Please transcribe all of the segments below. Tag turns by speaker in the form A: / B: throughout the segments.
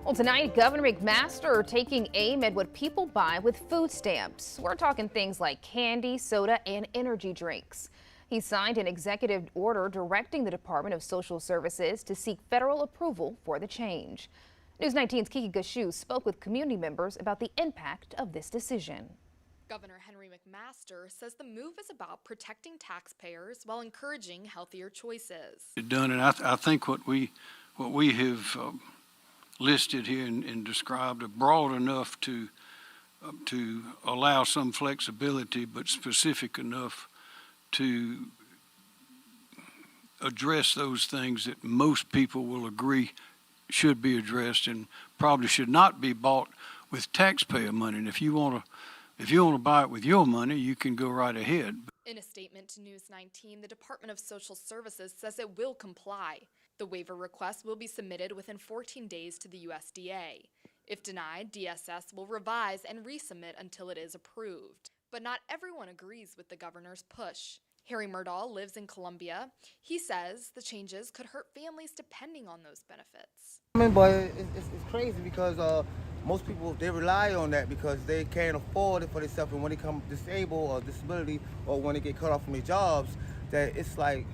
A: Well, tonight, Governor McMaster taking aim at what people buy with food stamps. We're talking things like candy, soda, and energy drinks. He signed an executive order directing the Department of Social Services to seek federal approval for the change. News 19's Kiki Gashu spoke with community members about the impact of this decision.
B: Governor Henry McMaster says the move is about protecting taxpayers while encouraging healthier choices.
C: Done, and I think what we have listed here and described are broad enough to allow some flexibility, but specific enough to address those things that most people will agree should be addressed and probably should not be bought with taxpayer money. And if you want to buy it with your money, you can go right ahead.
B: In a statement to News 19, the Department of Social Services says it will comply. The waiver request will be submitted within 14 days to the USDA. If denied, DSS will revise and resubmit until it is approved. But not everyone agrees with the governor's push. Harry Murdahl lives in Columbia. He says the changes could hurt families depending on those benefits.
D: I mean, but it's crazy because most people, they rely on that because they can't afford it for themselves, and when they become disabled or disability or when they get cut off from their jobs, that it's like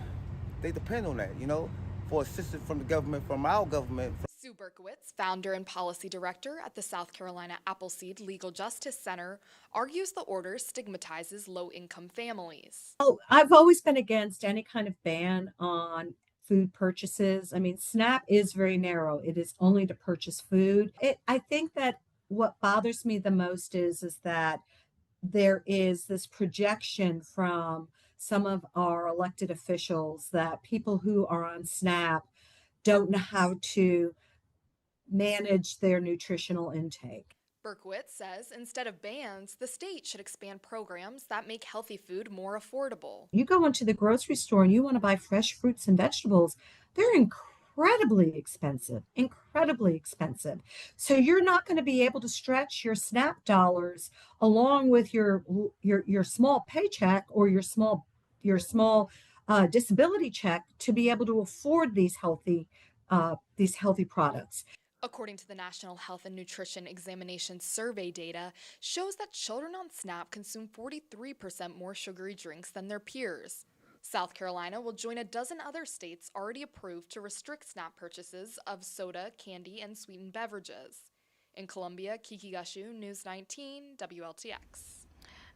D: they depend on that, you know, for assistance from the government, from our government.
B: Sue Berkowitz, founder and policy director at the South Carolina Appleseed Legal Justice Center, argues the order stigmatizes low-income families.
E: Oh, I've always been against any kind of ban on food purchases. I mean, SNAP is very narrow. It is only to purchase food. I think that what bothers me the most is that there is this projection from some of our elected officials that people who are on SNAP don't know how to manage their nutritional intake.
B: Berkowitz says instead of bans, the state should expand programs that make healthy food more affordable.
E: You go into the grocery store and you want to buy fresh fruits and vegetables, they're incredibly expensive, incredibly expensive. So you're not going to be able to stretch your SNAP dollars along with your small paycheck or your small disability check to be able to afford these healthy products.
B: According to the National Health and Nutrition Examination Survey data, shows that children on SNAP consume 43% more sugary drinks than their peers. South Carolina will join a dozen other states already approved to restrict SNAP purchases of soda, candy, and sweetened beverages. In Columbia, Kiki Gashu, News 19, WLTX.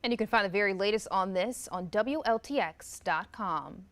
A: And you can find the very latest on this on WLTX.com.